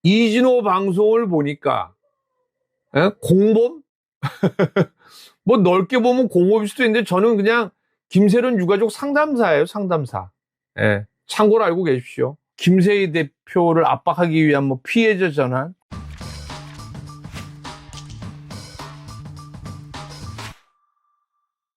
이진호 방송을 보니까 공범? 뭐 넓게 보면 공범일 수도 있는데 저는 그냥 김세련 유가족 상담사예요. 상담사. 예, 참고로 알고 계십시오. 김세희 대표를 압박하기 위한 뭐 피해자 전환.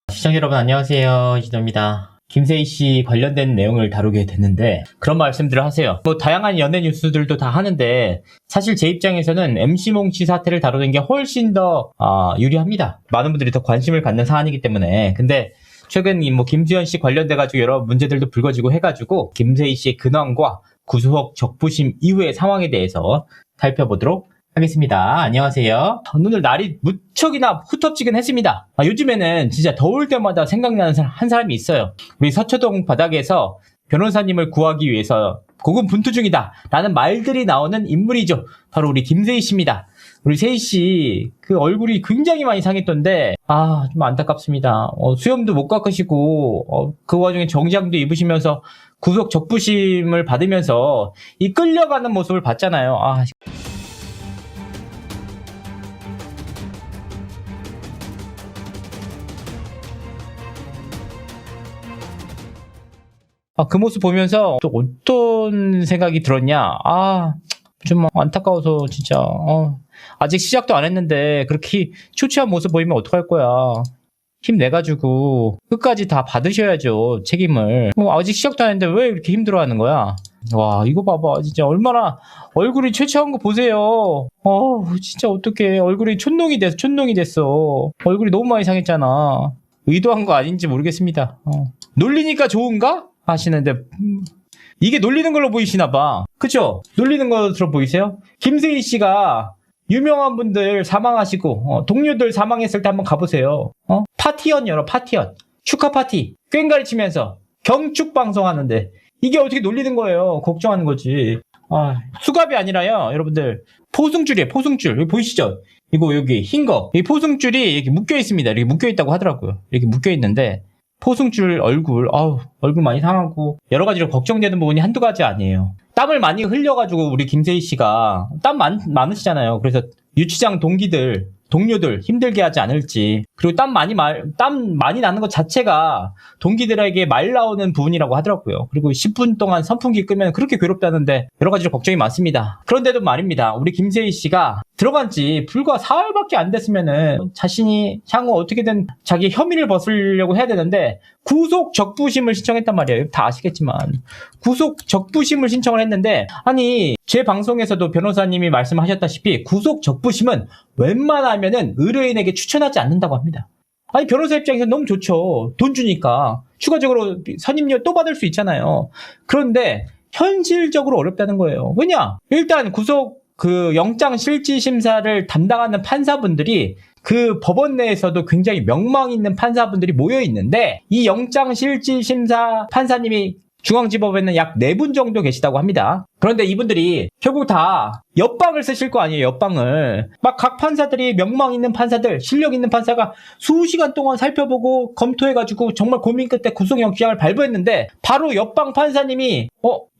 시청자 여러분 안녕하세요. 이진호입니다. 김세희 씨 관련된 내용을 다루게 됐는데 그런 말씀들을 하세요. 뭐 다양한 연예 뉴스들도 다 하는데 사실 제 입장에서는 MC 몽치 사태를 다루는 게 훨씬 더 유리합니다. 많은 분들이 더 관심을 갖는 사안이기 때문에. 근데 최근 뭐 김수현 씨 관련돼가지고 여러 문제들도 불거지고 해가지고 김세희 씨의 근황과 구속 적부심 이후의 상황에 대해서 살펴보도록 하겠습니다. 안녕하세요. 오늘 날이 무척이나 후텁지근했습니다. 요즘에는 진짜 더울 때마다 생각나는 한 사람이 있어요. 우리 서초동 바닥에서 변호사님을 구하기 위해서 고군분투 중이다 라는 말들이 나오는 인물이죠. 바로 우리 김세희 씨입니다. 우리 세희 씨 그 얼굴이 굉장히 많이 상했던데 좀 안타깝습니다. 수염도 못 깎으시고 그 와중에 정장도 입으시면서 구속 적부심을 받으면서 이 끌려가는 모습을 봤잖아요. 그 모습 보면서 또 어떤 생각이 들었냐. 좀 안타까워서 진짜 아직 시작도 안 했는데 그렇게 초췌한 모습 보이면 어떡할 거야. 힘내가지고 끝까지 다 받으셔야죠, 책임을. 아직 시작도 안 했는데 왜 이렇게 힘들어하는 거야. 와, 이거 봐봐. 진짜 얼마나 얼굴이 초췌한 거 보세요. 진짜 어떡해. 얼굴이 촌농이 됐어. 얼굴이 너무 많이 상했잖아. 의도한 거 아닌지 모르겠습니다. 놀리니까 좋은가? 하시는데 이게 놀리는 걸로 보이시나 봐. 그쵸? 놀리는 것으로 보이세요? 김세희 씨가 유명한 분들 사망하시고 동료들 사망했을 때 한번 가보세요. 파티연 열어. 파티연 축하 파티 꽹가리 치면서 경축 방송하는데 이게 어떻게 놀리는 거예요. 걱정하는 거지. 수갑이 아니라요, 여러분들 포승줄이에요. 포승줄. 여기 보이시죠? 이거 여기 흰 거, 이 포승줄이 이렇게 묶여 있습니다. 이렇게 묶여 있다고 하더라고요. 이렇게 묶여 있는데 포승줄 얼굴 많이 상하고 여러 가지로 걱정되는 부분이 한두 가지 아니에요. 땀을 많이 흘려가지고 우리 김세희 씨가 땀 많으시잖아요. 그래서 유치장 동료들 힘들게 하지 않을지. 그리고 땀 많이 나는 것 자체가 동기들에게 말 나오는 부분이라고 하더라고요. 그리고 10분 동안 선풍기 끄면 그렇게 괴롭다는데 여러 가지로 걱정이 많습니다. 그런데도 말입니다. 우리 김세희 씨가 들어간 지 불과 4일밖에 안 됐으면은 자신이 향후 어떻게든 자기 혐의를 벗으려고 해야 되는데 구속 적부심을 신청했단 말이에요. 다 아시겠지만 구속 적부심을 신청을 했는데 제 방송에서도 변호사님이 말씀하셨다시피 구속 적부심은 웬만하면은 의뢰인에게 추천하지 않는다고 합니다. 변호사 입장에서 너무 좋죠. 돈 주니까 추가적으로 선임료 또 받을 수 있잖아요. 그런데 현실적으로 어렵다는 거예요. 왜냐? 일단 구속 영장 실질 심사를 담당하는 판사분들이 그 법원 내에서도 굉장히 명망 있는 판사분들이 모여 있는데 이 영장 실질 심사 판사님이 중앙지법에는 약 4분 정도 계시다고 합니다. 그런데 이분들이 결국 다 옆방을 쓰실 거 아니에요. 옆방을 막 각 판사들이 명망 있는 판사들, 실력 있는 판사가 수시간 동안 살펴보고 검토해가지고 정말 고민 끝에 구속영장을 발부했는데 바로 옆방 판사님이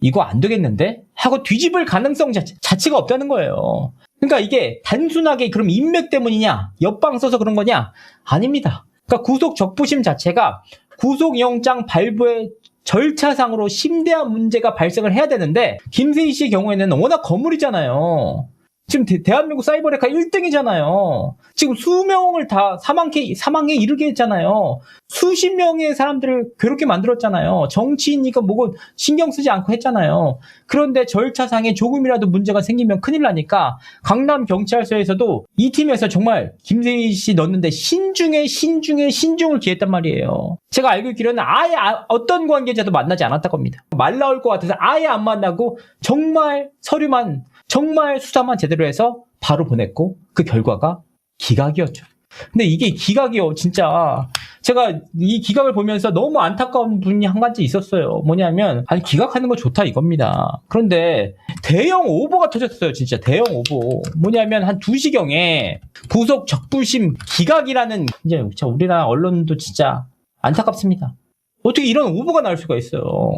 이거 안 되겠는데? 하고 뒤집을 가능성 자체가 없다는 거예요. 그러니까 이게 단순하게 그럼 인맥 때문이냐, 옆방 써서 그런 거냐? 아닙니다. 그러니까 구속 적부심 자체가 구속영장 발부의 절차상으로 심대한 문제가 발생을 해야 되는데 김세희 씨의 경우에는 워낙 거물이잖아요. 지금 대한민국 사이버레카 1등이잖아요. 지금 수명을 다 사망에 이르게 했잖아요. 수십 명의 사람들을 괴롭게 만들었잖아요. 정치인이니까 뭐고 신경 쓰지 않고 했잖아요. 그런데 절차상에 조금이라도 문제가 생기면 큰일 나니까 강남경찰서에서도 이 팀에서 정말 김세희 씨 넣는데 신중을 기했단 말이에요. 제가 알고 있기로는 아예 어떤 관계자도 만나지 않았다고 합니다. 말 나올 것 같아서 아예 안 만나고 정말 서류만 정말 수사만 제대로 해서 바로 보냈고 그 결과가 기각이었죠. 근데 이게 기각이요. 진짜 제가 이 기각을 보면서 너무 안타까운 부분이 한 가지 있었어요. 뭐냐면 기각하는 거 좋다 이겁니다. 그런데 대형 오보가 터졌어요. 진짜 대형 오보. 뭐냐면 한 2시경에 구속 적부심 기각이라는 이제 우리나라 언론도 진짜 안타깝습니다. 어떻게 이런 오보가 나올 수가 있어요.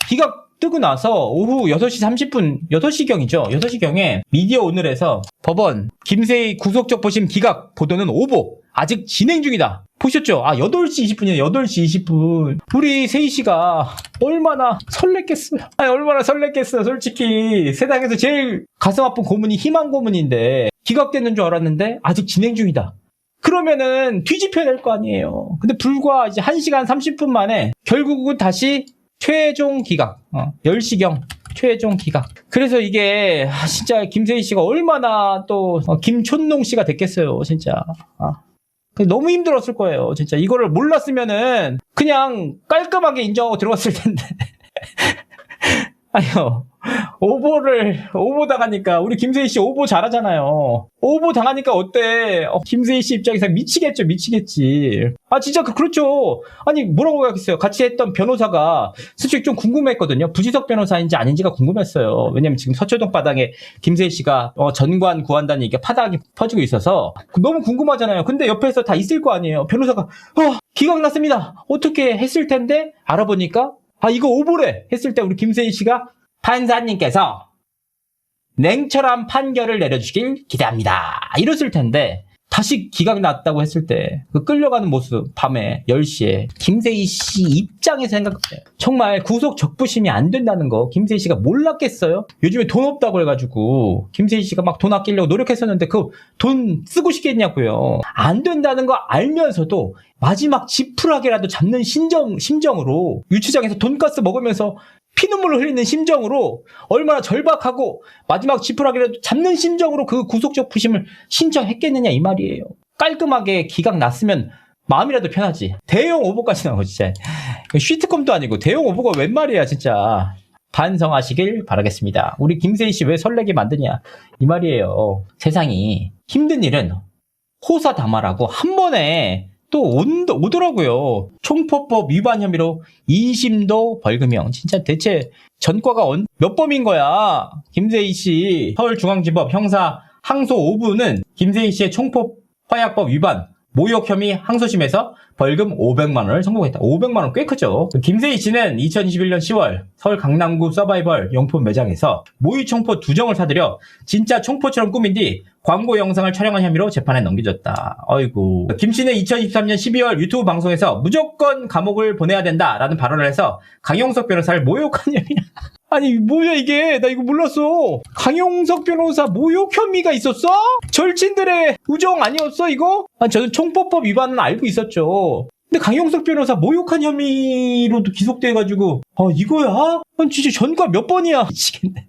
기각 뜨고 나서 오후 6시 30분, 6시경이죠. 6시경에 미디어 오늘에서 법원 김세희 구속적 보심 기각 보도는 오보. 아직 진행 중이다. 보셨죠? 8시 20분이네. 8시 20분. 우리 세희 씨가 얼마나 설렜겠어요. 얼마나 설렜겠어요. 솔직히 세상에서 제일 가슴 아픈 고문이 희망 고문인데 기각되는 줄 알았는데 아직 진행 중이다. 그러면은 뒤집혀야 될 거 아니에요. 근데 불과 이제 1시간 30분 만에 결국은 다시 최종 기각. 10시경 최종 기각. 그래서 이게 진짜 김세희 씨가 얼마나 또 김촌농 씨가 됐겠어요. 진짜. 너무 힘들었을 거예요. 진짜 이거를 몰랐으면은 그냥 깔끔하게 인정하고 들어갔을 텐데. 아니요. 오보 당하니까 우리 김세희 씨 오보 잘하잖아요. 오보 당하니까 어때? 김세희 씨 입장에서 미치겠죠, 미치겠지. 진짜 그렇죠. 아니 뭐라고 하겠어요? 같이 했던 변호사가 솔직히 좀 궁금했거든요. 부지석 변호사인지 아닌지가 궁금했어요. 왜냐면 지금 서초동 바닥에 김세희 씨가 전관 구한다는 얘기가 파닥이 퍼지고 있어서 너무 궁금하잖아요. 근데 옆에서 다 있을 거 아니에요. 변호사가 기각 났습니다. 어떻게 했을 텐데 알아보니까 이거 오보래 했을 때 우리 김세희 씨가 판사님께서 냉철한 판결을 내려주길 기대합니다. 이랬을 텐데 다시 기각이 났다고 했을 때 그 끌려가는 모습 밤에 10시에 김세희 씨 입장에서 생각해요. 정말 구속 적부심이 안 된다는 거 김세희 씨가 몰랐겠어요? 요즘에 돈 없다고 해가지고 김세희 씨가 막 돈 아끼려고 노력했었는데 그 돈 쓰고 싶겠냐고요. 안 된다는 거 알면서도 마지막 지푸라기라도 잡는 심정으로 유치장에서 돈가스 먹으면서 피눈물을 흘리는 심정으로 얼마나 절박하고 마지막 지푸라기라도 잡는 심정으로 그 구속적 부심을 신청했겠느냐 이 말이에요. 깔끔하게 기각 났으면 마음이라도 편하지. 대형 오보까지 나오고 진짜. 쉬트콤도 아니고 대형 오보가 웬 말이야 진짜. 반성하시길 바라겠습니다. 우리 김세희 씨 왜 설레게 만드냐 이 말이에요. 세상이 힘든 일은 호사다마라고 한 번에 또 오더라고요. 총포법 위반 혐의로 2심도 벌금형. 진짜 대체 전과가 몇 범인 거야? 김세희 씨 서울중앙지법 형사 항소 5부는 김세희 씨의 총포 화약법 위반 모욕 혐의 항소심에서 벌금 500만 원을 선고했다. 500만 원 꽤 크죠. 김세희 씨는 2021년 10월 서울 강남구 서바이벌 용품 매장에서 모의 총포 2정을 사들여 진짜 총포처럼 꾸민 뒤 광고 영상을 촬영한 혐의로 재판에 넘겨졌다. 어이구. 김 씨는 2023년 12월 유튜브 방송에서 무조건 감옥을 보내야 된다라는 발언을 해서 강용석 변호사를 모욕한 혐의. 아니 뭐야 이게, 나 이거 몰랐어. 강용석 변호사 모욕 혐의가 있었어? 절친들의 우정 아니었어 이거? 저는 총포법 위반은 알고 있었죠. 근데 강용석 변호사 모욕한 혐의로도 기소돼가지고 이거야? 진짜 전과 몇 번이야. 미치겠네.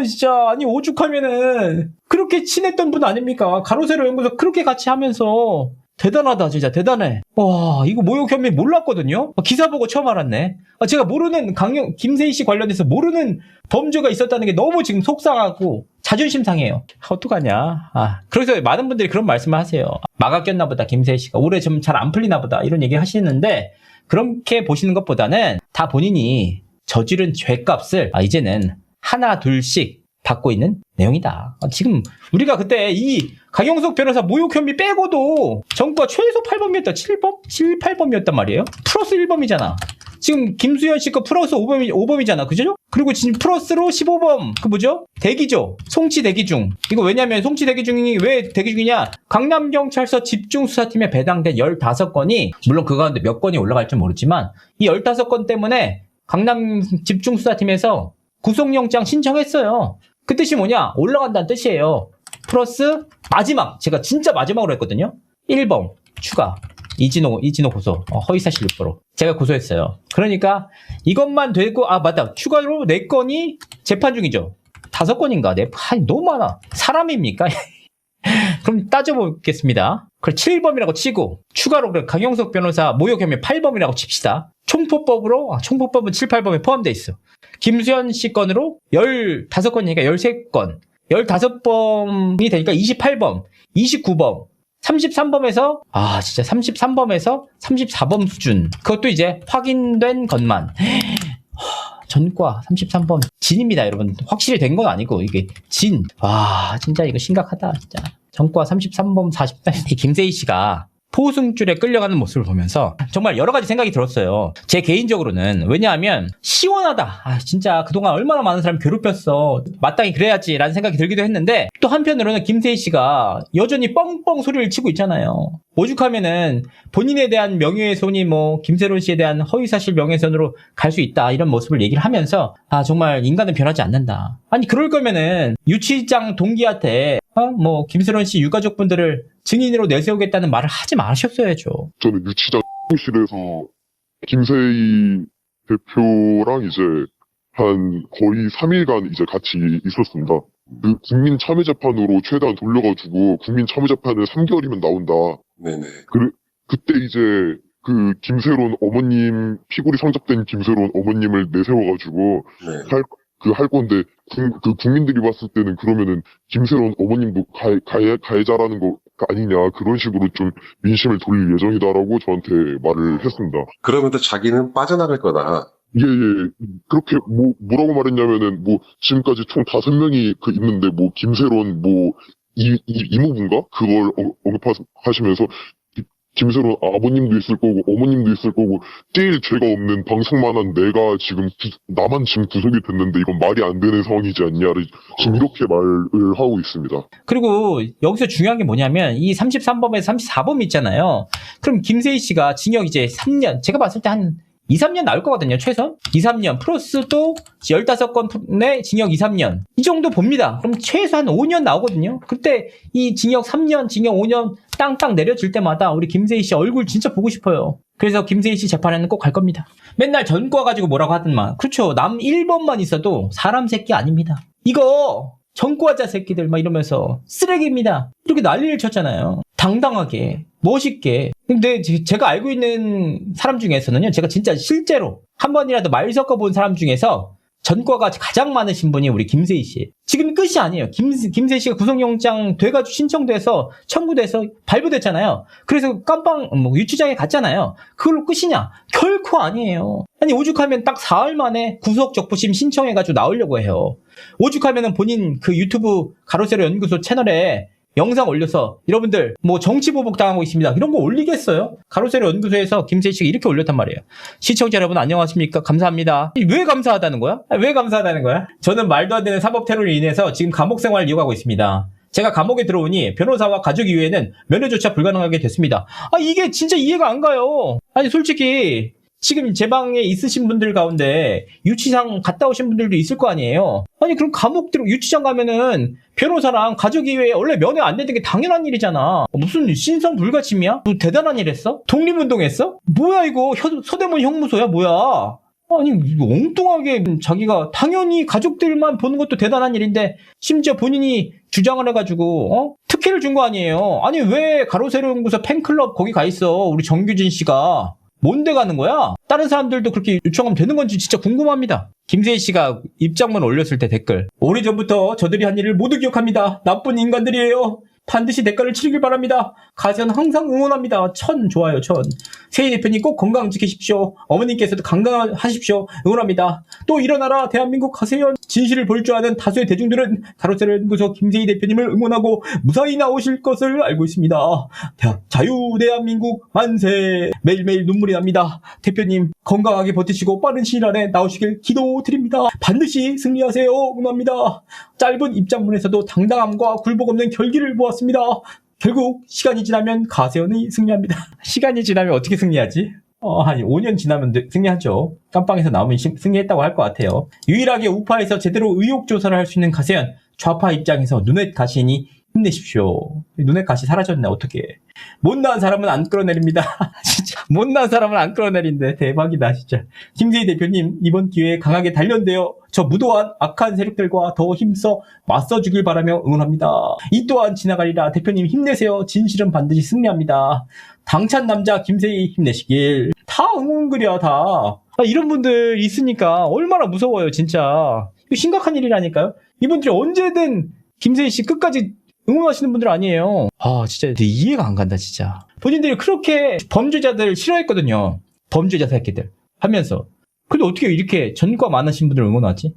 진짜 아니 오죽하면은 그렇게 친했던 분 아닙니까? 가로세로 연구소 그렇게 같이 하면서 대단하다 진짜 대단해. 와 이거 모욕 혐의 몰랐거든요. 기사 보고 처음 알았네. 제가 모르는 김세희 씨 관련해서 모르는 범죄가 있었다는 게 너무 지금 속상하고 자존심 상해요. 어떡하냐. 그래서 많은 분들이 그런 말씀을 하세요. 마가 꼈나 보다 김세희 씨가 올해 좀 잘 안 풀리나 보다 이런 얘기 하시는데 그렇게 보시는 것보다는 다 본인이 저지른 죄값을 이제는 하나 둘씩 받고 있는 내용이다. 지금 우리가 그때 이 강용석 변호사 모욕 혐의 빼고도 전과 최소 8범이었다. 7범? 8범이었단 말이에요. 플러스 1범이잖아. 지금 김수현 씨 거 플러스 5범이잖아. 그죠? 그리고 지금 플러스로 15범. 그 뭐죠? 대기죠. 송치 대기 중. 이거 왜냐면 송치 대기 중이 왜 대기 중이냐? 강남경찰서 집중수사팀에 배당된 15건이 물론 그 가운데 몇 건이 올라갈지 모르지만 이 15건 때문에 강남 집중수사팀에서 구속영장 신청했어요. 그 뜻이 뭐냐? 올라간다는 뜻이에요. 플러스 마지막, 제가 진짜 마지막으로 했거든요. 1범 추가. 이진호 고소. 허위사실 유포로. 제가 고소했어요. 그러니까 이것만 되고 맞다. 추가로 4건이 재판 중이죠. 5건인가? 너무 많아. 사람입니까? 그럼 따져보겠습니다. 그럼 7범이라고 치고 추가로 강용석 변호사 모욕 혐의 8범이라고 칩시다. 총포법은 7, 8범에 포함되어 있어. 김수현 씨 건으로 15건이니까 13건. 15범이 되니까 28범, 29범, 33범에서 진짜 33범에서 34범 수준. 그것도 이제 확인된 것만. 전과 33범 진입니다, 여러분. 확실히 된 건 아니고 이게 진. 진짜 이거 심각하다, 진짜. 전과 33범 40범. 김세희 씨가 포승줄에 끌려가는 모습을 보면서 정말 여러 가지 생각이 들었어요. 제 개인적으로는. 왜냐하면 시원하다. 아, 진짜 그동안 얼마나 많은 사람을 괴롭혔어. 마땅히 그래야지라는 생각이 들기도 했는데 또 한편으로는 김세희 씨가 여전히 뻥뻥 소리를 치고 있잖아요. 오죽하면은 본인에 대한 명예훼손이 뭐 김세론 씨에 대한 허위사실 명예훼손으로 갈 수 있다 이런 모습을 얘기를 하면서 아 정말 인간은 변하지 않는다. 아니 그럴 거면은 유치장 동기한테 뭐 김세론 씨 유가족분들을 증인으로 내세우겠다는 말을 하지 마셨어야죠. 저는 유치장실에서 김세희 대표랑 이제 한 거의 3일간 이제 같이 있었습니다. 그 국민참여재판으로 최대한 돌려가지고 국민참여재판은 3개월이면 나온다. 네네. 그때 이제 그 김세론 어머님, 피고리 성접된 김세론 어머님을 내세워가지고 네. 할 건데, 그 국민들이 봤을 때는 그러면은 김세론 어머님도 가해자라는 거 아니냐, 그런 식으로 좀 민심을 돌릴 예정이다라고 저한테 말을 했습니다. 그러면 자기는 빠져나갈 거다. 예. 그렇게, 뭐라고 말했냐면은, 지금까지 총 5명이 있는데, 김세론, 이모분가? 그걸 언급하시면서, 김세론 아버님도 있을 거고, 어머님도 있을 거고, 제일 죄가 없는 방송만한 내가 나만 지금 구속이 됐는데, 이건 말이 안 되는 상황이지 않냐를, 지금 이렇게 말을 하고 있습니다. 그리고 여기서 중요한 게 뭐냐면, 이 33범에서 34범 있잖아요. 그럼 김세희 씨가 징역 이제 3년, 제가 봤을 때 한 2, 3년 나올 거거든요, 최소. 2, 3년. 플러스 또 15건의 징역 2, 3년. 이 정도 봅니다. 그럼 최소한 5년 나오거든요. 그때 이 징역 3년, 징역 5년 땅땅 내려질 때마다 우리 김세희 씨 얼굴 진짜 보고 싶어요. 그래서 김세희 씨 재판에는 꼭 갈 겁니다. 맨날 전과 가지고 뭐라고 하더만. 그렇죠. 남 1번만 있어도 사람 새끼 아닙니다. 이거 전과자 새끼들 막 이러면서 쓰레기입니다. 이렇게 난리를 쳤잖아요. 당당하게, 멋있게. 근데 제가 알고 있는 사람 중에서는요, 제가 진짜 실제로 한 번이라도 말 섞어본 사람 중에서 전과가 가장 많으신 분이 우리 김세희 씨. 지금 끝이 아니에요. 김세희 씨가 구속영장 돼가지고 신청돼서 청구돼서 발부됐잖아요. 그래서 유치장에 갔잖아요. 그걸로 끝이냐? 결코 아니에요. 아니 오죽하면 딱 4일 만에 구속적부심 신청해가지고 나오려고 해요. 오죽하면은 본인 그 유튜브 가로세로 연구소 채널에 영상 올려서 여러분들 정치보복 당하고 있습니다. 이런 거 올리겠어요? 가로세로 연구소에서 김세희 씨가 이렇게 올렸단 말이에요. 시청자 여러분 안녕하십니까? 감사합니다. 왜 감사하다는 거야? 왜 감사하다는 거야? 저는 말도 안 되는 사법 테러로 인해서 지금 감옥 생활을 이어가고 있습니다. 제가 감옥에 들어오니 변호사와 가족 이외에는 면회조차 불가능하게 됐습니다. 이게 진짜 이해가 안 가요. 아니 솔직히 지금 제 방에 있으신 분들 가운데 유치장 갔다 오신 분들도 있을 거 아니에요. 아니 그럼 유치장 가면은 변호사랑 가족 이외에 원래 면회 안 되는 게 당연한 일이잖아. 무슨 신성 불가침이야? 뭐 대단한 일 했어? 독립운동했어? 뭐야 이거 서대문 형무소야 뭐야? 아니 엉뚱하게 자기가 당연히 가족들만 보는 것도 대단한 일인데 심지어 본인이 주장을 해가지고 특혜를 준 거 아니에요. 아니 왜 가로세로 연구소 팬클럽 거기 가 있어 우리 정규진 씨가. 뭔데 가는 거야? 다른 사람들도 그렇게 요청하면 되는 건지 진짜 궁금합니다. 김세희 씨가 입장문 올렸을 때 댓글. 오래전부터 저들이 한 일을 모두 기억합니다. 나쁜 인간들이에요. 반드시 대가를 치르길 바랍니다. 가세현 항상 응원합니다. 1000 좋아요 1000. 세희 대표님 꼭 건강 지키십시오. 어머님께서도 건강하십시오. 응원합니다. 또 일어나라 대한민국 가세현. 진실을 볼 줄 아는 다수의 대중들은 가로세로 연구소 김세희 대표님을 응원하고 무사히 나오실 것을 알고 있습니다. 자유 대한민국 만세. 매일매일 눈물이 납니다. 대표님 건강하게 버티시고 빠른 시일 안에 나오시길 기도드립니다. 반드시 승리하세요. 응원합니다. 짧은 입장문에서도 당당함과 굴복 없는 결기를 보았습니다. 결국 시간이 지나면 가세현이 승리합니다. 시간이 지나면 어떻게 승리하지? 한 5년 지나면 승리하죠. 깜빵에서 나오면 승리했다고 할 것 같아요. 유일하게 우파에서 제대로 의혹 조사를 할 수 있는 가세현. 좌파 입장에서 눈엣 가시니 힘내십시오. 눈엣 가시 사라졌네. 어떻게? 못난 사람은 안 끌어내립니다. 진짜 못난 사람은 안 끌어내린대. 대박이다 진짜. 김세희 대표님 이번 기회에 강하게 단련되어 저 무도한 악한 세력들과 더 힘써 맞서주길 바라며 응원합니다. 이 또한 지나가리라. 대표님 힘내세요. 진실은 반드시 승리합니다. 당찬 남자 김세희 힘내시길. 다 응원글이야 다. 이런 분들 있으니까 얼마나 무서워요 진짜. 이거 심각한 일이라니까요. 이분들이 언제든 김세희 씨 끝까지 응원하시는 분들 아니에요. 진짜 이해가 안 간다 진짜. 본인들이 그렇게 범죄자들 싫어했거든요. 범죄자 새끼들 하면서. 근데 어떻게 이렇게 전과 많으신 분들 응원하지?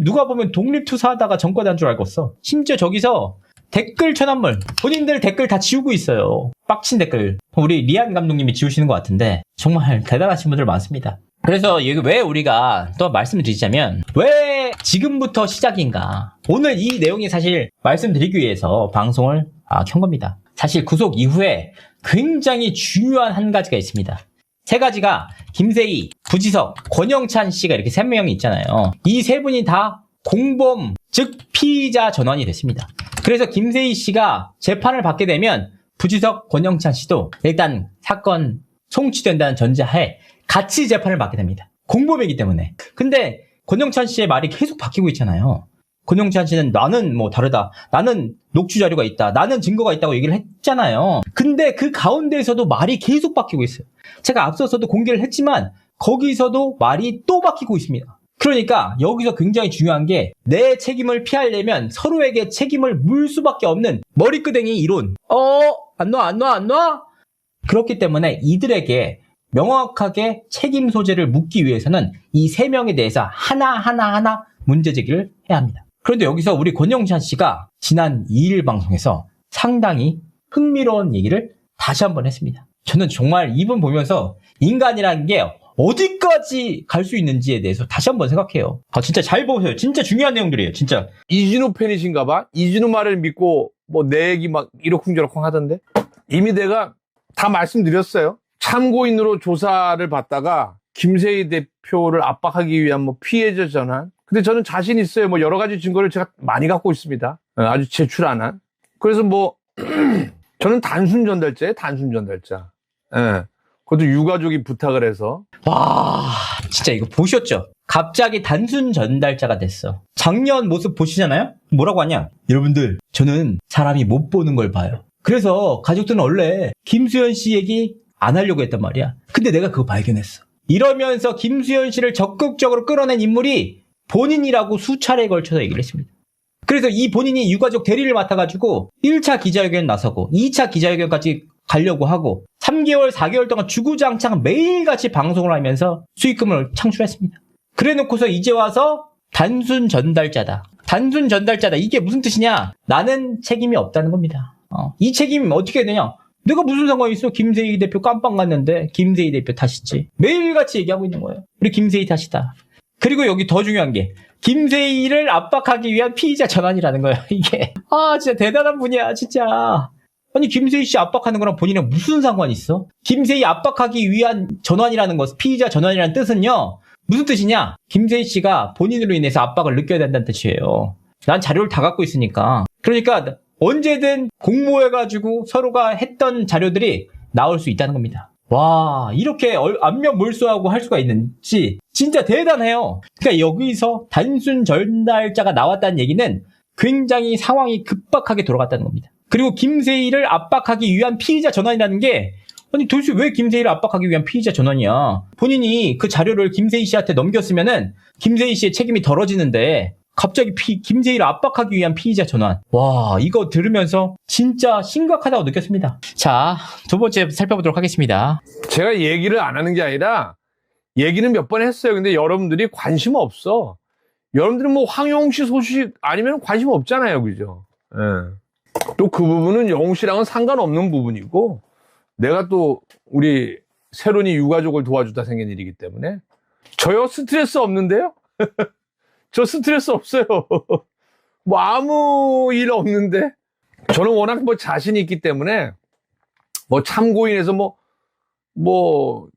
누가 보면 독립투사하다가 전과단 줄 알겠어. 심지어 저기서 댓글 천안물. 본인들 댓글 다 지우고 있어요. 빡친 댓글. 우리 리안 감독님이 지우시는 것 같은데 정말 대단하신 분들 많습니다. 그래서 이게 왜 우리가 또 말씀을 드리자면 왜 지금부터 시작인가. 오늘 이 내용이 사실 말씀드리기 위해서 방송을 켠 겁니다. 사실 구속 이후에 굉장히 중요한 한 가지가 있습니다. 세 가지가 김세희, 부지석, 권영찬 씨가 이렇게 3명이 있잖아요. 이 세 분이 다 공범, 즉 피의자 전환이 됐습니다. 그래서 김세희 씨가 재판을 받게 되면 부지석, 권영찬 씨도 일단 사건 송치된다는 전제하에 같이 재판을 받게 됩니다. 공범이기 때문에. 근데 권영찬 씨의 말이 계속 바뀌고 있잖아요. 권영찬 씨는 나는 뭐 다르다. 나는 녹취 자료가 있다. 나는 증거가 있다고 얘기를 했잖아요. 근데 그 가운데에서도 말이 계속 바뀌고 있어요. 제가 앞서서도 공개를 했지만 거기서도 말이 또 바뀌고 있습니다. 그러니까 여기서 굉장히 중요한 게 내 책임을 피하려면 서로에게 책임을 물 수밖에 없는 머리끄댕이 이론. 안 놔? 그렇기 때문에 이들에게 명확하게 책임 소재를 묻기 위해서는 이 3명에 대해서 하나하나 문제 제기를 해야 합니다. 그런데 여기서 우리 권영찬 씨가 지난 2일 방송에서 상당히 흥미로운 얘기를 다시 한번 했습니다. 저는 정말 이분 보면서 인간이라는 게 어디까지 갈 수 있는지에 대해서 다시 한번 생각해요. 진짜 잘 보세요. 진짜 중요한 내용들이에요. 진짜. 이진우 팬이신가 봐. 이진우 말을 믿고 뭐 내 얘기 막 이러쿵저러쿵 하던데. 이미 내가 다 말씀드렸어요. 참고인으로 조사를 받다가 김세희 대표를 압박하기 위한 뭐 피해자 전환. 근데 저는 자신 있어요. 뭐 여러 가지 증거를 제가 많이 갖고 있습니다. 아주 제출 안 한. 그래서 뭐 저는 단순 전달자예요. 단순 전달자. 예. 그것도 유가족이 부탁을 해서. 와, 진짜 이거 보셨죠? 갑자기 단순 전달자가 됐어. 작년 모습 보시잖아요? 뭐라고 하냐? 여러분들, 저는 사람이 못 보는 걸 봐요. 그래서 가족들은 원래 김수현 씨 얘기 안 하려고 했단 말이야. 근데 내가 그거 발견했어. 이러면서 김수현 씨를 적극적으로 끌어낸 인물이 본인이라고 수차례에 걸쳐서 얘기를 했습니다. 그래서 이 본인이 유가족 대리를 맡아가지고 1차 기자회견 나서고 2차 기자회견까지 가려고 하고 3개월, 4개월 동안 주구장창 매일같이 방송을 하면서 수익금을 창출했습니다. 그래놓고서 이제 와서 단순 전달자다. 단순 전달자다. 이게 무슨 뜻이냐? 나는 책임이 없다는 겁니다. 이 책임이 어떻게 되냐? 내가 무슨 상관이 있어? 김세희 대표 깜빵 갔는데 김세희 대표 탓이지. 매일같이 얘기하고 있는 거예요. 우리 김세희 탓이다. 그리고 여기 더 중요한 게 김세희를 압박하기 위한 피의자 전환이라는 거예요. 이게 진짜 대단한 분이야 진짜. 아니 김세희 씨 압박하는 거랑 본인은 무슨 상관이 있어? 김세희 압박하기 위한 전환이라는 것, 피의자 전환이라는 뜻은요. 무슨 뜻이냐? 김세희 씨가 본인으로 인해서 압박을 느껴야 된다는 뜻이에요. 난 자료를 다 갖고 있으니까. 그러니까 언제든 공모해가지고 서로가 했던 자료들이 나올 수 있다는 겁니다. 와, 이렇게 안면 몰수하고 할 수가 있는지 진짜 대단해요. 그러니까 여기서 단순 전달자가 나왔다는 얘기는 굉장히 상황이 급박하게 돌아갔다는 겁니다. 그리고 김세희를 압박하기 위한 피의자 전환이라는 게 아니 도대체 왜 김세희를 압박하기 위한 피의자 전환이야? 본인이 그 자료를 김세희 씨한테 넘겼으면은 김세희 씨의 책임이 덜어지는데 갑자기 김세희를 압박하기 위한 피의자 전환. 와, 이거 들으면서 진짜 심각하다고 느꼈습니다. 자, 두 번째 살펴보도록 하겠습니다. 제가 얘기를 안 하는 게 아니라 얘기는 몇 번 했어요. 근데 여러분들이 관심 없어. 여러분들은 뭐 황영웅 씨 소식 아니면 관심 없잖아요. 그죠? 예. 또 그 부분은 영웅 씨랑은 상관없는 부분이고 내가 또 우리 새로니 유가족을 도와주다 생긴 일이기 때문에 저요 스트레스 없는데요? 저 스트레스 없어요. 뭐 아무 일 없는데 저는 워낙 뭐 자신이 있기 때문에 뭐 참고인에서 뭐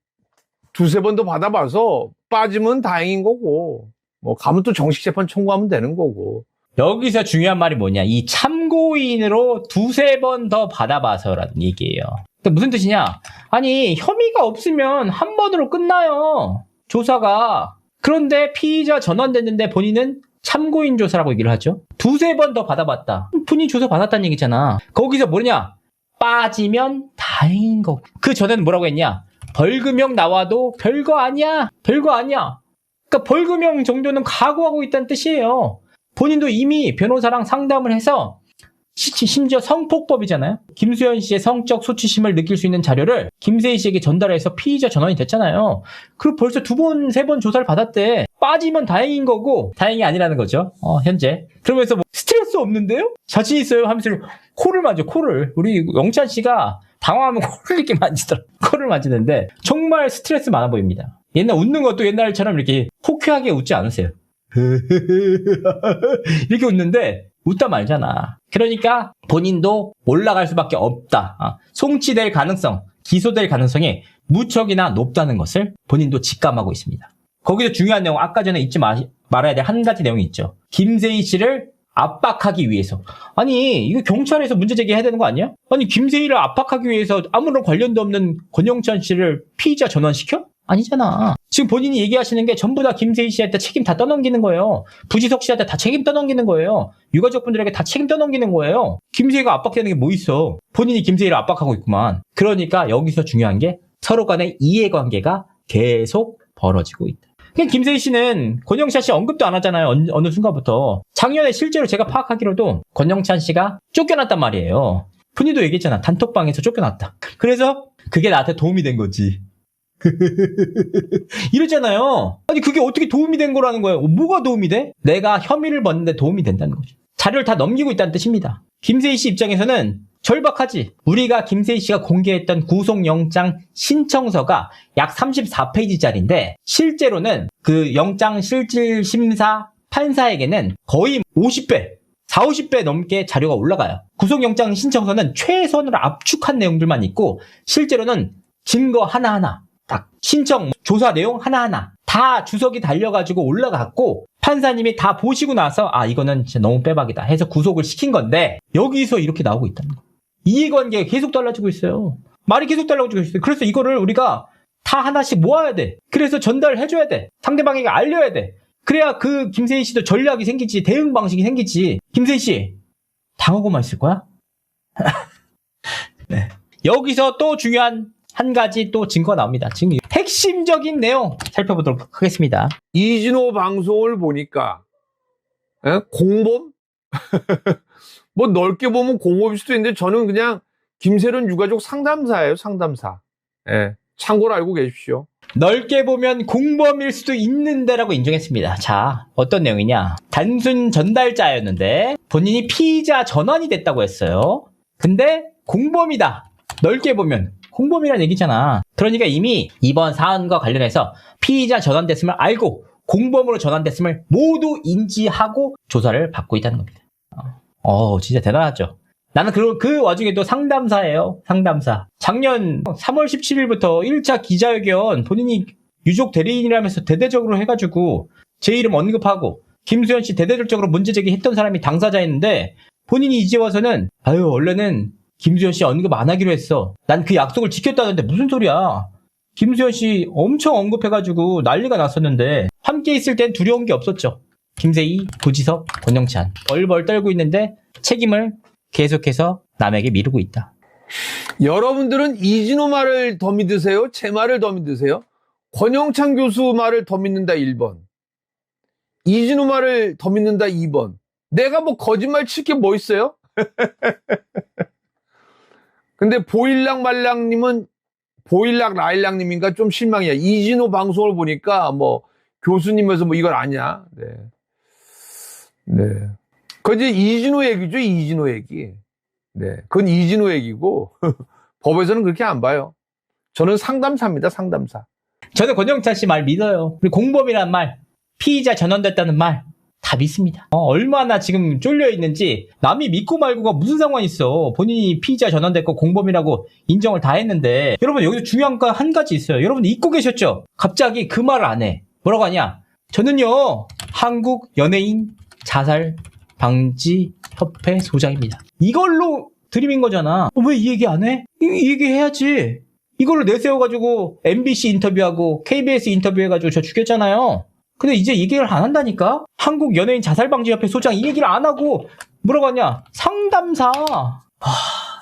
두세 번 더 받아봐서 빠지면 다행인 거고 뭐 가면 또 정식 재판 청구하면 되는 거고. 여기서 중요한 말이 뭐냐? 이 참고인으로 두세 번 더 받아봐서라는 얘기예요. 그러니까 무슨 뜻이냐? 아니 혐의가 없으면 한 번으로 끝나요. 조사가. 그런데 피의자 전환됐는데 본인은 참고인 조사라고 얘기를 하죠. 두세 번 더 받아봤다. 본인 조사 받았다는 얘기잖아. 거기서 뭐냐? 빠지면 다행인 거고. 그 전에는 뭐라고 했냐? 벌금형 나와도 별거 아니야. 별거 아니야. 그러니까 벌금형 정도는 각오하고 있다는 뜻이에요. 본인도 이미 변호사랑 상담을 해서 심지어 성폭법이잖아요. 김수현 씨의 성적 수치심을 느낄 수 있는 자료를 김세희 씨에게 전달해서 피의자 전환이 됐잖아요. 그리고 벌써 2번, 3번 조사를 받았대. 빠지면 다행인 거고 다행이 아니라는 거죠. 현재. 그러면서 뭐 스트레스 스트레스 없는데요? 자신 있어요? 하면서 코를 만져, 코를. 우리 영찬 씨가 당황하면 코를 이렇게 만지더라. 코를 만지는데 정말 스트레스 많아 보입니다. 옛날 웃는 것도 옛날처럼 이렇게 호쾌하게 웃지 않으세요. 이렇게 웃는데 웃다 말잖아. 그러니까 본인도 올라갈 수밖에 없다. 송치될 가능성, 기소될 가능성이 무척이나 높다는 것을 본인도 직감하고 있습니다. 거기서 중요한 내용, 아까 전에 잊지 말아야 될 한 가지 내용이 있죠. 김세희 씨를 압박하기 위해서. 아니, 이거 경찰에서 문제 제기해야 되는 거 아니야? 아니, 김세희를 압박하기 위해서 아무런 관련도 없는 권영찬 씨를 피의자 전환시켜? 아니잖아. 지금 본인이 얘기하시는 게 전부 다 김세희 씨한테 책임 다 떠넘기는 거예요. 부지석 씨한테 다 책임 떠넘기는 거예요. 유가족분들에게 다 책임 떠넘기는 거예요. 김세희가 압박되는 게 뭐 있어? 본인이 김세희를 압박하고 있구만. 그러니까 여기서 중요한 게 서로 간의 이해관계가 계속 벌어지고 있다. 그냥 김세희 씨는 권영찬 씨 언급도 안 하잖아요. 어느 순간부터. 작년에 실제로 제가 파악하기로도 권영찬 씨가 쫓겨났단 말이에요. 본인도 얘기했잖아. 단톡방에서 쫓겨났다. 그래서 그게 나한테 도움이 된 거지. 이랬잖아요. 아니 그게 어떻게 도움이 된 거라는 거예요. 뭐가 도움이 돼? 내가 혐의를 벗는데 도움이 된다는 거죠. 자료를 다 넘기고 있다는 뜻입니다. 김세희 씨 입장에서는 절박하지. 우리가 김세희 씨가 공개했던 구속영장 신청서가 약 34페이지짜리인데 실제로는 그 영장 실질 심사 판사에게는 거의 50배, 40~50배 넘게 자료가 올라가요. 구속영장 신청서는 최선으로 압축한 내용들만 있고 실제로는 증거 하나하나 딱 신청, 조사 내용 하나하나 다 주석이 달려가지고 올라갔고 판사님이 다 보시고 나서 아 이거는 진짜 너무 빼박이다 해서 구속을 시킨 건데 여기서 이렇게 나오고 있다는 거예요. 이해관계가 계속 달라지고 있어요. 말이 계속 달라지고 있어요. 그래서 이거를 우리가 다 하나씩 모아야 돼. 그래서 전달해줘야 돼. 상대방에게 알려야 돼. 그래야 그 김세희 씨도 전략이 생기지, 대응 방식이 생기지. 김세희 씨 당하고만 있을 거야? 네. 여기서 또 중요한 한 가지 또 증거가 나옵니다. 지금 핵심적인 내용 살펴보도록 하겠습니다. 이진호 방송을 보니까 공범? 뭐 넓게 보면 공범일 수도 있는데 저는 그냥 김세론 유가족 상담사예요. 상담사. 예, 참고로 알고 계십시오. 넓게 보면 공범일 수도 있는데라고 인정했습니다. 자, 어떤 내용이냐. 단순 전달자였는데 본인이 피의자 전환이 됐다고 했어요. 근데 공범이다. 넓게 보면 공범이란 얘기잖아. 그러니까 이미 이번 사안과 관련해서 피의자 전환됐음을 알고 공범으로 전환됐음을 모두 인지하고 조사를 받고 있다는 겁니다. 진짜 대단하죠. 나는 그 와중에도 상담사예요. 상담사. 작년 3월 17일부터 1차 기자회견 본인이 유족 대리인이라면서 대대적으로 해가지고 제 이름 언급하고 김수현 씨 대대적으로 문제 제기했던 사람이 당사자였는데 본인이 이제 와서는 원래는 김수현 씨 언급 안 하기로 했어. 난 그 약속을 지켰다는데 무슨 소리야. 김수현 씨 엄청 언급해가지고 난리가 났었는데 함께 있을 땐 두려운 게 없었죠. 김세희, 부지석, 권영찬 벌벌 떨고 있는데 책임을 계속해서 남에게 미루고 있다. 여러분들은 이진호 말을 더 믿으세요? 제 말을 더 믿으세요? 권영찬 교수 말을 더 믿는다 1번. 이진호 말을 더 믿는다 2번. 내가 뭐 거짓말 칠 게 뭐 있어요? 근데 보일락 라일락님인가 좀 실망이야. 이진호 방송을 보니까 뭐 교수님에서 뭐 이걸 아냐. 네. 네. 그건 이제 이진호 얘기죠. 이진호 얘기. 네. 그건 이진호 얘기고 법에서는 그렇게 안 봐요. 저는 상담사입니다. 상담사. 저는 권영찬 씨 말 믿어요. 그리고 공범이란 말, 피의자 전환됐다는 말 다 믿습니다. 얼마나 지금 쫄려 있는지 남이 믿고 말고가 무슨 상관이 있어. 본인이 피의자 전환됐고 공범이라고 인정을 다 했는데 여러분 여기서 중요한 거 한 가지 있어요. 여러분 잊고 계셨죠? 갑자기 그 말을 안 해. 뭐라고 하냐? 저는요 한국 연예인 자살 방지 협회 소장입니다. 이걸로 들이민 거잖아. 왜 이 얘기 안 해? 이 얘기 해야지. 이걸로 내세워가지고 MBC 인터뷰하고 KBS 인터뷰해가지고 저 죽였잖아요. 근데 이제 얘기를 안 한다니까? 한국 연예인 자살방지협회 소장 이 얘기를 안 하고 뭐라고 하냐? 상담사.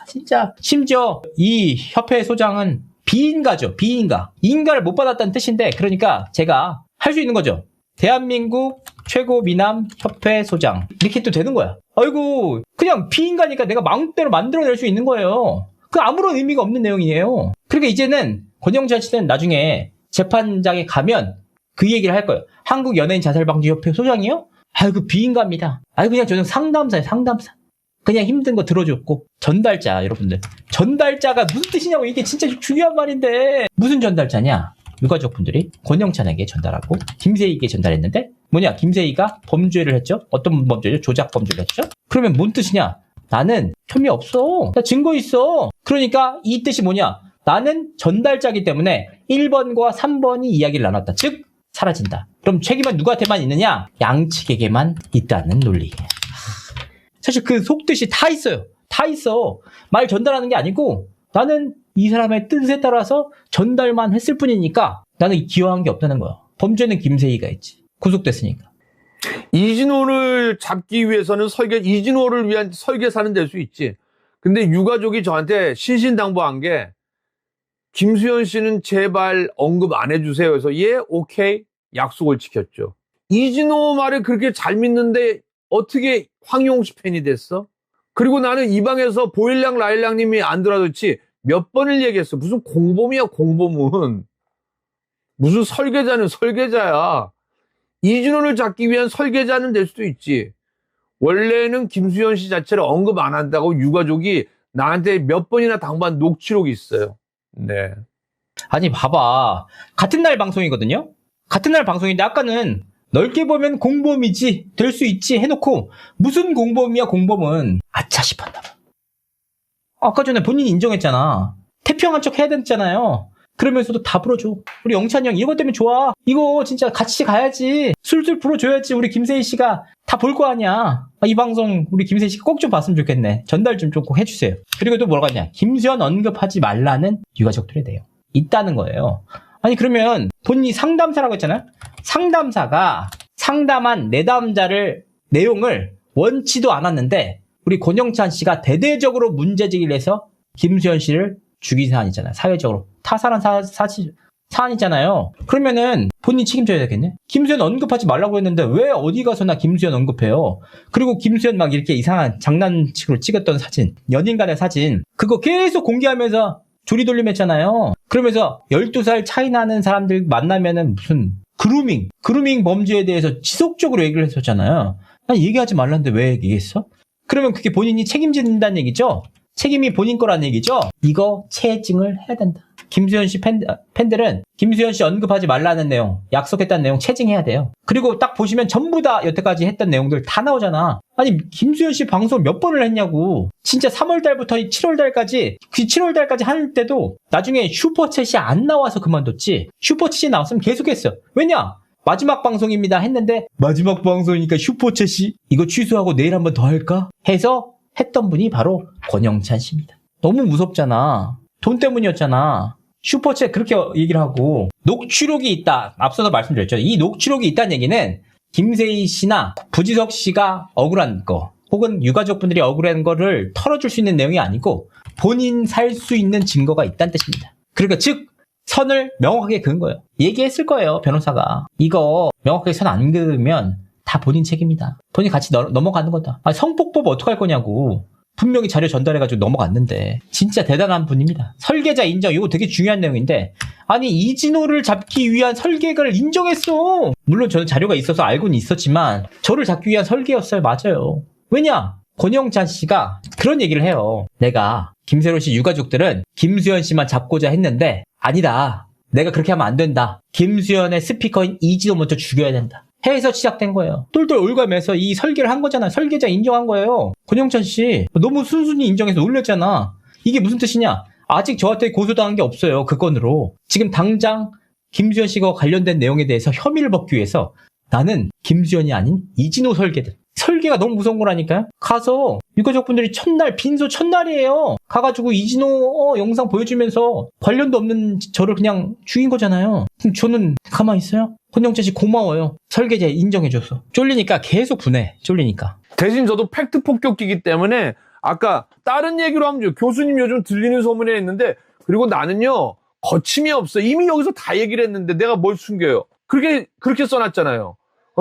진짜. 심지어 이 협회 소장은 비인가죠. 비인가. 인가를 못 받았다는 뜻인데 그러니까 제가 할 수 있는 거죠. 대한민국 최고 미남 협회 소장. 이렇게 또 되는 거야. 아이고 그냥 비인가니까 내가 마음대로 만들어낼 수 있는 거예요. 그 아무런 의미가 없는 내용이에요. 그러니까 이제는 권영찬 씨는 나중에 재판장에 가면 그 얘기를 할 거예요. 한국 연예인 자살방지협회 소장이요? 아이고 비인가입니다. 아이고 그냥 저는 상담사예요. 상담사. 그냥 힘든 거 들어줬고. 전달자 여러분들. 전달자가 무슨 뜻이냐고. 이게 진짜 중요한 말인데. 무슨 전달자냐. 유가족분들이 권영찬에게 전달하고 김세희에게 전달했는데 뭐냐. 김세희가 범죄를 했죠. 어떤 범죄죠? 조작 범죄를 했죠. 그러면 뭔 뜻이냐. 나는 혐의 없어. 나 증거 있어. 그러니까 이 뜻이 뭐냐. 나는 전달자이기 때문에 1번과 3번이 이야기를 나눴다. 즉 사라진다. 그럼 책임은 누구한테만 있느냐? 양측에게만 있다는 논리. 사실 그 속뜻이 다 있어요. 다 있어. 말 전달하는 게 아니고 나는 이 사람의 뜻에 따라서 전달만 했을 뿐이니까 나는 기여한 게 없다는 거야. 범죄는 김세희가 했지. 구속됐으니까. 이진호를 잡기 위해서는 이진호를 위한 설계사는 될 수 있지. 근데 유가족이 저한테 신신당부한 게 김수현 씨는 제발 언급 안 해주세요. 그래서 예, 오케이. 약속을 지켰죠. 이진호 말을 그렇게 잘 믿는데 어떻게 황용시 팬이 됐어? 그리고 나는 이 방에서 보일량 라일량님이 안 들어줬지 몇 번을 얘기했어. 무슨 공범이야 공범은. 무슨 설계자는 설계자야. 이진호를 잡기 위한 설계자는 될 수도 있지. 원래는 김수현 씨 자체를 언급 안 한다고 유가족이 나한테 몇 번이나 당부한 녹취록이 있어요. 네. 아니 봐봐. 같은 날 방송이거든요. 같은 날 방송인데 아까는 넓게 보면 공범이지 될 수 있지 해놓고 무슨 공범이야 공범은 아차 싶었나 봐. 아까 전에 본인이 인정했잖아. 태평한 척 해야 됐잖아요. 그러면서도 다 풀어줘. 우리 영찬이 형 이것 때문에 좋아. 이거 진짜 같이 가야지. 술술 풀어줘야지. 우리 김세희 씨가 다 볼 거 아니야. 이 방송 우리 김세희 씨가 꼭 좀 봤으면 좋겠네. 전달 좀 꼭 해주세요. 그리고 또 뭐라고 하냐. 김수현 언급하지 말라는 유가족들의 내용. 있다는 거예요. 아니 그러면 본인이 상담사라고 했잖아요. 상담사가 상담한 내용을 원치도 않았는데 우리 권영찬 씨가 대대적으로 문제제기를 해서 김수현 씨를 죽인 사안이잖아요. 사회적으로 타살한 사안이잖아요. 그러면은 본인이 책임져야 되겠네. 김수현 언급하지 말라고 했는데 왜 어디 가서나 김수현 언급해요. 그리고 김수현 막 이렇게 이상한 장난식으로 찍었던 사진, 연인 간의 사진 그거 계속 공개하면서 조리돌림했잖아요. 그러면서 12살 차이 나는 사람들 만나면은 무슨 그루밍 범죄에 대해서 지속적으로 얘기를 했었잖아요. 아니 얘기하지 말라는데 왜 얘기했어? 그러면 그게 본인이 책임진다는 얘기죠? 책임이 본인 거라는 얘기죠? 이거 체증을 해야 된다. 김수현 씨 팬들은 김수현 씨 언급하지 말라는 내용, 약속했다는 내용 체증해야 돼요. 그리고 딱 보시면 전부 다 여태까지 했던 내용들 다 나오잖아. 아니 김수현 씨 방송 몇 번을 했냐고. 진짜 3월달부터 7월달까지 그 7월달까지 할 때도 나중에 슈퍼챗이 안 나와서 그만뒀지. 슈퍼챗이 나왔으면 계속했어. 왜냐? 마지막 방송입니다 했는데 마지막 방송이니까 슈퍼챗이 이거 취소하고 내일 한번 더 할까? 해서 했던 분이 바로 권영찬 씨입니다. 너무 무섭잖아. 돈 때문이었잖아. 슈퍼챗 그렇게 얘기를 하고 녹취록이 있다. 앞서서 말씀드렸죠. 이 녹취록이 있다는 얘기는 김세희 씨나 부지석 씨가 억울한 거 혹은 유가족분들이 억울한 거를 털어줄 수 있는 내용이 아니고 본인 살 수 있는 증거가 있다는 뜻입니다. 그러니까 즉 선을 명확하게 그은 거예요. 얘기했을 거예요. 변호사가. 이거 명확하게 선 안 그으면 다 본인 책임이다. 본인 같이 넘어가는 거다. 아니, 성폭법 어떡할 거냐고. 분명히 자료 전달해가지고 넘어갔는데 진짜 대단한 분입니다. 설계자 인정. 이거 되게 중요한 내용인데 아니 이진호를 잡기 위한 설계를 인정했어. 물론 저는 자료가 있어서 알고는 있었지만 저를 잡기 위한 설계였어요. 맞아요. 왜냐? 권영찬 씨가 그런 얘기를 해요. 내가 김세로 씨 유가족들은 김수현 씨만 잡고자 했는데 아니다. 내가 그렇게 하면 안 된다. 김수현의 스피커인 이진호 먼저 죽여야 된다. 해서 시작된 거예요. 똘똘 올가면서 이 설계를 한 거잖아요. 설계자 인정한 거예요. 권영찬 씨 너무 순순히 인정해서 놀렸잖아. 이게 무슨 뜻이냐? 아직 저한테 고소당한 게 없어요. 그 건으로. 지금 당장 김수현 씨가 관련된 내용에 대해서 혐의를 벗기 위해서 나는 김수현이 아닌 이진호 설계들. 설계가 너무 무서운 거라니까요. 가서 유가족분들이 빈소 첫날이에요. 가가지고 이진호 영상 보여주면서 관련도 없는 저를 그냥 죽인 거잖아요. 그럼 저는 가만히 있어요? 권영찬 씨 고마워요. 설계자 인정해줘서. 쫄리니까 계속 분해. 쫄리니까. 대신 저도 팩트 폭격기이기 때문에 아까 다른 얘기로 하면 교수님 요즘 들리는 소문에 했는데 그리고 나는요 거침이 없어. 이미 여기서 다 얘기를 했는데 내가 뭘 숨겨요. 그렇게 써놨잖아요.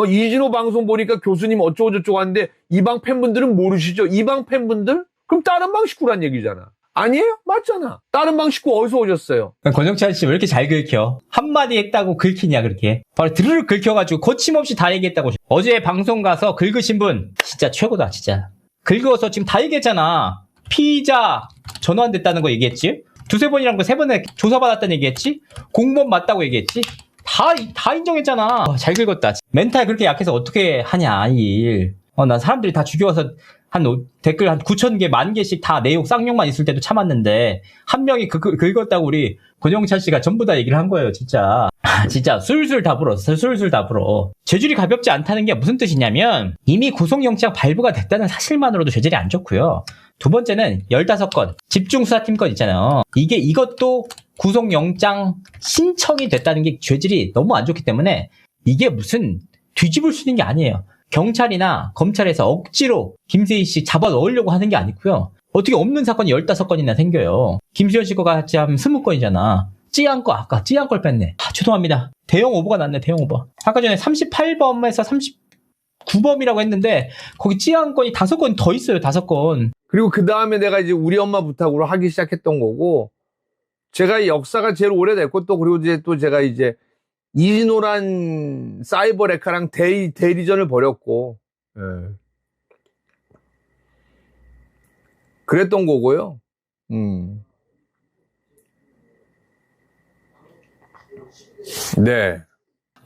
이진호 방송 보니까 교수님 어쩌고저쩌고 하는데 이방 팬분들은 모르시죠? 이방 팬분들? 그럼 다른 방 식구란 얘기잖아. 아니에요? 맞잖아. 다른 방 식구 어디서 오셨어요? 권영찬 씨 왜 이렇게 잘 긁혀? 한마디 했다고 긁히냐 그렇게. 바로 드르륵 긁혀가지고 거침없이 다 얘기했다고. 어제 방송 가서 긁으신 분 진짜 최고다 진짜. 긁어서 지금 다 얘기했잖아. 피의자 전화 안 됐다는 거 얘기했지? 두세 번이란 거 세 번에 조사받았다는 얘기했지? 공무원 맞다고 얘기했지? 다 인정했잖아. 잘 긁었다. 멘탈 그렇게 약해서 어떻게 하냐 이 일. 난 사람들이 다 죽여서 댓글 한 9,000개, 10,000개씩 다 내용 쌍욕만 있을 때도 참았는데, 한 명이 긁었다고 우리 권영찬 씨가 전부 다 얘기를 한 거예요, 진짜. 진짜 술술 다 불어, 술술 다 불어. 죄질이 가볍지 않다는 게 무슨 뜻이냐면, 이미 구속영장 발부가 됐다는 사실만으로도 죄질이 안 좋고요. 두 번째는 15건, 집중수사팀 건 있잖아요. 이것도 구속영장 신청이 됐다는 게 죄질이 너무 안 좋기 때문에, 이게 무슨 뒤집을 수 있는 게 아니에요. 경찰이나 검찰에서 억지로 김세희 씨 잡아 넣으려고 하는 게 아니고요. 어떻게 없는 사건이 15건이나 생겨요. 김수현 씨 거 같이 하면 20건이잖아. 찌한 거 아까 찌한 걸 뺐네. 죄송합니다. 대형 오버가 났네. 대형 오버. 아까 전에 38범에서 39범이라고 했는데 거기 찌한 건이 5건 더 있어요. 5건. 그리고 그 다음에 내가 이제 우리 엄마 부탁으로 하기 시작했던 거고, 제가 역사가 제일 오래됐고, 또 그리고 이제 또 제가 이제 이진호란 사이버 레카랑 대리전을 벌였고, 예. 그랬던 거고요. 네.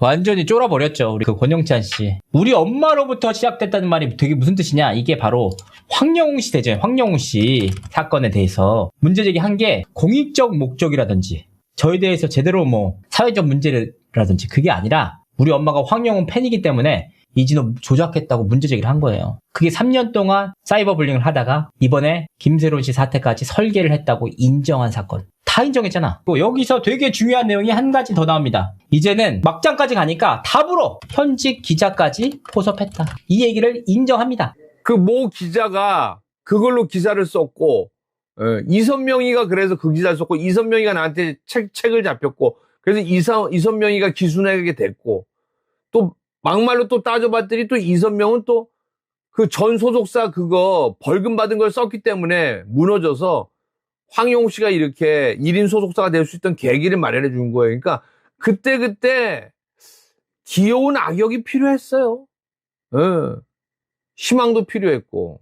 완전히 쫄아버렸죠. 우리 그 권영찬 씨. 우리 엄마로부터 시작됐다는 말이 되게 무슨 뜻이냐. 이게 바로 황영웅 씨 되죠. 황영웅 씨 사건에 대해서 문제 제기한 게 공익적 목적이라든지 저에 대해서 제대로 사회적 문제라든지 그게 아니라 우리 엄마가 황영웅 팬이기 때문에 이진호 조작했다고 문제 제기를 한 거예요. 그게 3년 동안 사이버 불링을 하다가 이번에 김세론 씨 사태까지 설계를 했다고 인정한 사건. 다 인정했잖아. 또 여기서 되게 중요한 내용이 한 가지 더 나옵니다. 이제는 막장까지 가니까 답으로 현직 기자까지 포섭했다. 이 얘기를 인정합니다. 그 모 기자가 그걸로 기사를 썼고, 이선명이가 그래서 그 기사를 썼고, 이선명이가 나한테 책을 잡혔고, 그래서 이선명이가 기순하게 됐고, 또 막말로 또 따져봤더니 또 이선명은 또 그 전 소속사 그거 벌금 받은 걸 썼기 때문에 무너져서 황용우 씨가 이렇게 1인 소속사가 될 수 있던 계기를 마련해 준 거예요. 그러니까 그때 귀여운 악역이 필요했어요. 희망도 필요했고.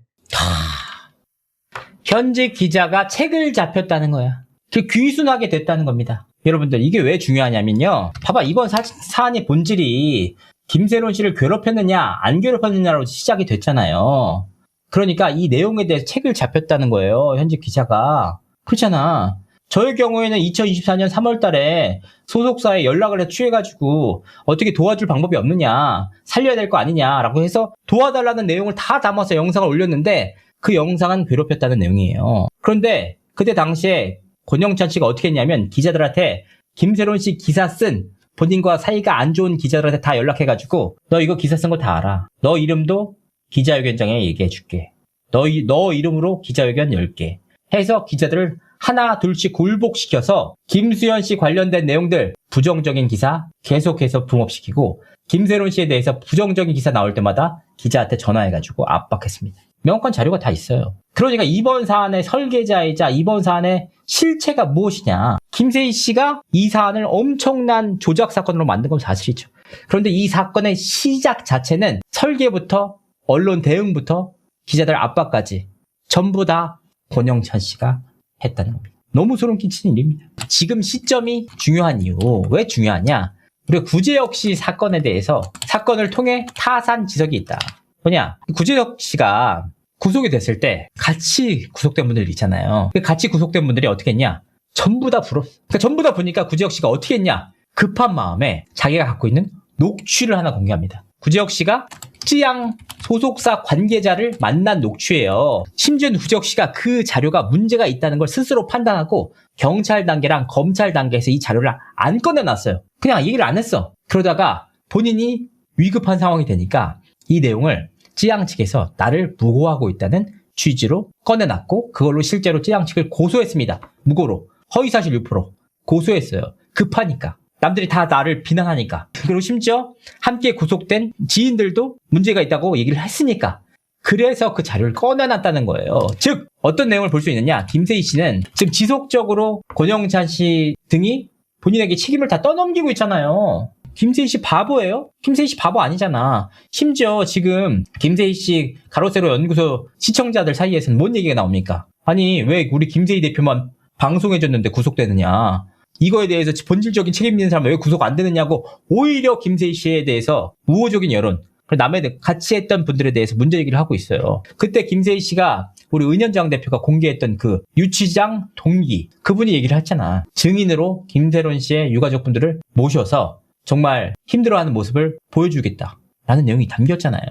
현직 기자가 책을 잡혔다는 거야. 그 귀순하게 됐다는 겁니다. 여러분들 이게 왜 중요하냐면요. 봐봐, 이번 사안의 본질이 김세론 씨를 괴롭혔느냐 안 괴롭혔느냐로 시작이 됐잖아요. 그러니까 이 내용에 대해서 책을 잡혔다는 거예요. 현직 기자가. 그렇잖아. 저의 경우에는 2024년 3월 달에 소속사에 연락을 취해가지고 어떻게 도와줄 방법이 없느냐, 살려야 될 거 아니냐라고 해서 도와달라는 내용을 다 담아서 영상을 올렸는데 그 영상은 괴롭혔다는 내용이에요. 그런데 그때 당시에 권영찬 씨가 어떻게 했냐면 기자들한테 김세론 씨 기사 쓴 본인과 사이가 안 좋은 기자들한테 다 연락해가지고 너 이거 기사 쓴 거 다 알아. 너 이름도 기자회견장에 얘기해줄게. 너 이름으로 기자회견 10개. 해서 기자들을 하나 둘씩 굴복시켜서 김수현 씨 관련된 내용들 부정적인 기사 계속해서 붕업시키고 김세론 씨에 대해서 부정적인 기사 나올 때마다 기자한테 전화해가지고 압박했습니다. 명확한 자료가 다 있어요. 그러니까 이번 사안의 설계자이자 이번 사안의 실체가 무엇이냐. 김세희 씨가 이 사안을 엄청난 조작 사건으로 만든 건 사실이죠. 그런데 이 사건의 시작 자체는 설계부터 언론 대응부터 기자들 압박까지 전부 다 권영찬 씨가 했다는 겁니다. 너무 소름 끼치는 일입니다. 지금 시점이 중요한 이유. 왜 중요하냐? 우리가 구제혁 씨 사건에 대해서 사건을 통해 타산 지적이 있다. 뭐냐? 구제혁 씨가 구속이 됐을 때 같이 구속된 분들 있잖아요. 같이 구속된 분들이 어떻게 했냐? 전부 다 불었어. 그러니까 전부 다 보니까 구제혁 씨가 어떻게 했냐? 급한 마음에 자기가 갖고 있는 녹취를 하나 공개합니다. 구제혁 씨가 찌양 소속사 관계자를 만난 녹취예요. 심지어는 구제혁 씨가 그 자료가 문제가 있다는 걸 스스로 판단하고 경찰 단계랑 검찰 단계에서 이 자료를 안 꺼내놨어요. 그냥 얘기를 안 했어. 그러다가 본인이 위급한 상황이 되니까 이 내용을 찌양 측에서 나를 무고하고 있다는 취지로 꺼내놨고 그걸로 실제로 찌양 측을 고소했습니다. 무고로. 허위사실 유포로 고소했어요. 급하니까. 남들이 다 나를 비난하니까. 그리고 심지어 함께 구속된 지인들도 문제가 있다고 얘기를 했으니까 그래서 그 자료를 꺼내놨다는 거예요. 즉 어떤 내용을 볼 수 있느냐? 김세희 씨는 지금 지속적으로 권영찬 씨 등이 본인에게 책임을 다 떠넘기고 있잖아요. 김세희 씨 바보예요? 김세희 씨 바보 아니잖아. 심지어 지금 김세희 씨 가로세로 연구소 시청자들 사이에서는 뭔 얘기가 나옵니까? 아니 왜 우리 김세희 대표만 방송해줬는데 구속되느냐? 이거에 대해서 본질적인 책임 있는 사람은 왜 구속 안 되느냐고 오히려 김세희 씨에 대해서 우호적인 여론, 남의 같이 했던 분들에 대해서 문제 얘기를 하고 있어요. 그때 김세희 씨가 우리 은현장 대표가 공개했던 그 유치장 동기, 그분이 얘기를 했잖아. 증인으로 김세론 씨의 유가족분들을 모셔서 정말 힘들어하는 모습을 보여주겠다라는 내용이 담겼잖아요.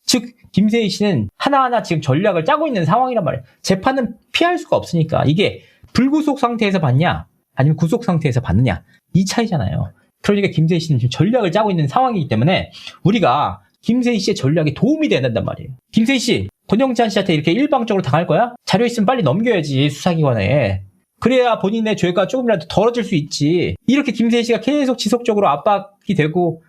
즉 김세희 씨는 하나하나 지금 전략을 짜고 있는 상황이란 말이에요. 재판은 피할 수가 없으니까. 이게 불구속 상태에서 받냐 아니면 구속 상태에서 받느냐, 이 차이잖아요. 그러니까 김세희 씨는 지금 전략을 짜고 있는 상황이기 때문에 우리가 김세희 씨의 전략에 도움이 돼야 된단 말이에요. 김세희 씨, 권영찬 씨한테 이렇게 일방적으로 당할 거야? 자료 있으면 빨리 넘겨야지, 수사기관에. 그래야 본인의 죄가 조금이라도 덜어질 수 있지. 이렇게 김세희 씨가 계속 지속적으로 압박이 되고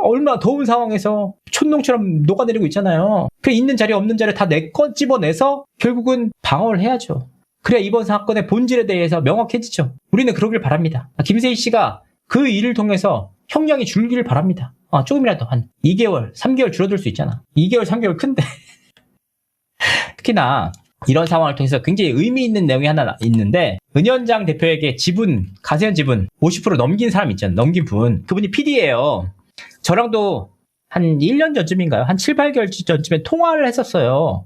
얼마나 더운 상황에서 촛농처럼 녹아내리고 있잖아요. 그래 있는 자료 없는 자료 다 내 건 집어내서 결국은 방어를 해야죠. 그래야 이번 사건의 본질에 대해서 명확해지죠. 우리는 그러길 바랍니다. 김세희 씨가 그 일을 통해서 형량이 줄기를 바랍니다. 조금이라도 한 2개월, 3개월 줄어들 수 있잖아. 2개월, 3개월 큰데. 특히나 이런 상황을 통해서 굉장히 의미 있는 내용이 하나 있는데, 은현장 대표에게 지분, 가세현 지분 50% 넘긴 사람 있잖아요. 넘긴 분. 그분이 PD예요. 저랑도 한 1년 전쯤인가요? 한 7, 8개월 전쯤에 통화를 했었어요.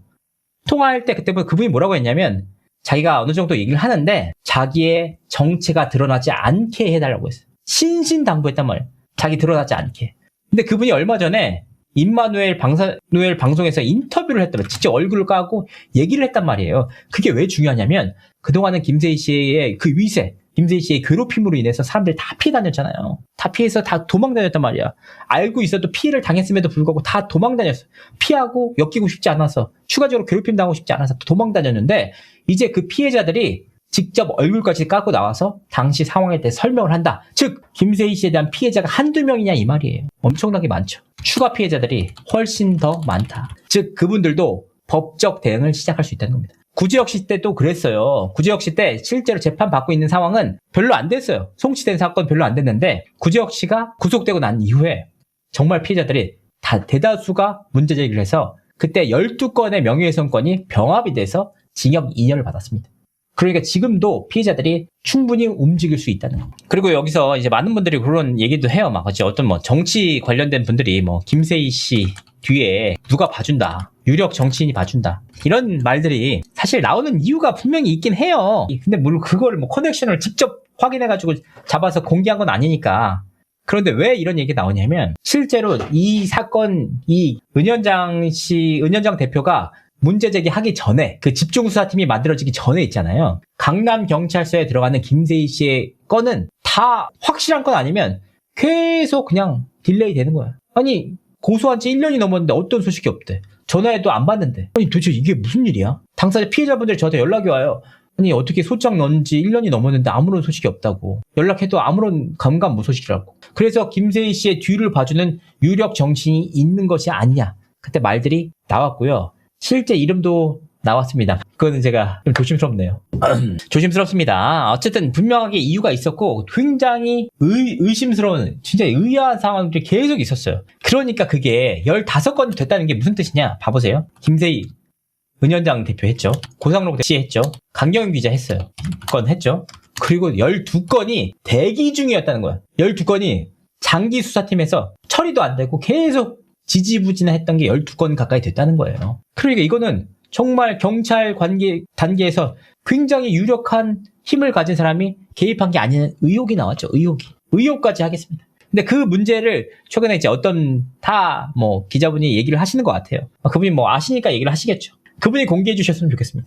통화할 때 그때 그분이 뭐라고 했냐면, 자기가 어느 정도 얘기를 하는데 자기의 정체가 드러나지 않게 해달라고 했어요. 신신당부했단 말이에요. 자기 드러나지 않게. 근데 그분이 얼마 전에 임마누엘 방송에서 인터뷰를 했더라고요. 직접 얼굴을 까고 얘기를 했단 말이에요. 그게 왜 중요하냐면 그동안은 김세희 씨의 그 위세, 김세희 씨의 괴롭힘으로 인해서 사람들이 다 피해 다녔잖아요. 다 피해서 다 도망 다녔단 말이야. 알고 있어도 피해를 당했음에도 불구하고 다 도망 다녔어. 피하고 엮이고 싶지 않아서, 추가적으로 괴롭힘 당하고 싶지 않아서 도망 다녔는데, 이제 그 피해자들이 직접 얼굴까지 까고 나와서 당시 상황에 대해 설명을 한다. 즉 김세희 씨에 대한 피해자가 한두 명이냐 이 말이에요. 엄청나게 많죠. 추가 피해자들이 훨씬 더 많다. 즉 그분들도 법적 대응을 시작할 수 있다는 겁니다. 구지혁 씨 때도 그랬어요. 구지혁 씨 때 실제로 재판 받고 있는 상황은 별로 안 됐어요. 송치된 사건 별로 안 됐는데 구지혁 씨가 구속되고 난 이후에 정말 피해자들이 다 대다수가 문제 제기를 해서 그때 12건의 명예훼손건이 병합이 돼서 징역 2년을 받았습니다. 그러니까 지금도 피해자들이 충분히 움직일 수 있다는 거. 그리고 여기서 이제 많은 분들이 그런 얘기도 해요. 막 어떤 뭐 정치 관련된 분들이 뭐 김세희 씨 뒤에 누가 봐준다, 유력 정치인이 봐준다, 이런 말들이 사실 나오는 이유가 분명히 있긴 해요. 근데 물론 그걸 뭐 커넥션을 직접 확인해가지고 잡아서 공개한 건 아니니까. 그런데 왜 이런 얘기가 나오냐면 실제로 이 사건, 이 은현장 대표가 문제 제기하기 전에, 그 집중수사팀이 만들어지기 전에 있잖아요. 강남경찰서에 들어가는 김세희 씨의 건은 다 확실한 건 아니면 계속 그냥 딜레이 되는 거야. 아니 고소한 지 1년이 넘었는데 어떤 소식이 없대. 전화해도 안 받는데. 아니 도대체 이게 무슨 일이야? 당사자 피해자분들이 저한테 연락이 와요. 아니 어떻게 소장 넣은 지 1년이 넘었는데 아무런 소식이 없다고. 연락해도 아무런 감감무소식이라고. 그래서 김세희 씨의 뒤를 봐주는 유력 정치인이 있는 것이 아니냐. 그때 말들이 나왔고요. 실제 이름도 나왔습니다. 그거는 제가 좀 조심스럽네요. 조심스럽습니다. 어쨌든 분명하게 이유가 있었고 굉장히 의심스러운, 진짜 의아한 상황들이 계속 있었어요. 그러니까 그게 15건이 됐다는 게 무슨 뜻이냐 봐보세요. 김세희 은현장 대표 했죠. 고상록 씨 했죠. 강경윤 기자 했어요. 건 했죠. 그리고 12건이 대기 중이었다는 거야. 12건이 장기 수사팀에서 처리도 안 되고 계속 지지부진했던 게 12건 가까이 됐다는 거예요. 그러니까 이거는 정말 경찰 단계에서 굉장히 유력한 힘을 가진 사람이 개입한 게 아닌 의혹이 나왔죠. 의혹까지 하겠습니다. 근데 그 문제를 최근에 이제 어떤 기자분이 얘기를 하시는 것 같아요. 그분이 뭐 아시니까 얘기를 하시겠죠. 그분이 공개해 주셨으면 좋겠습니다.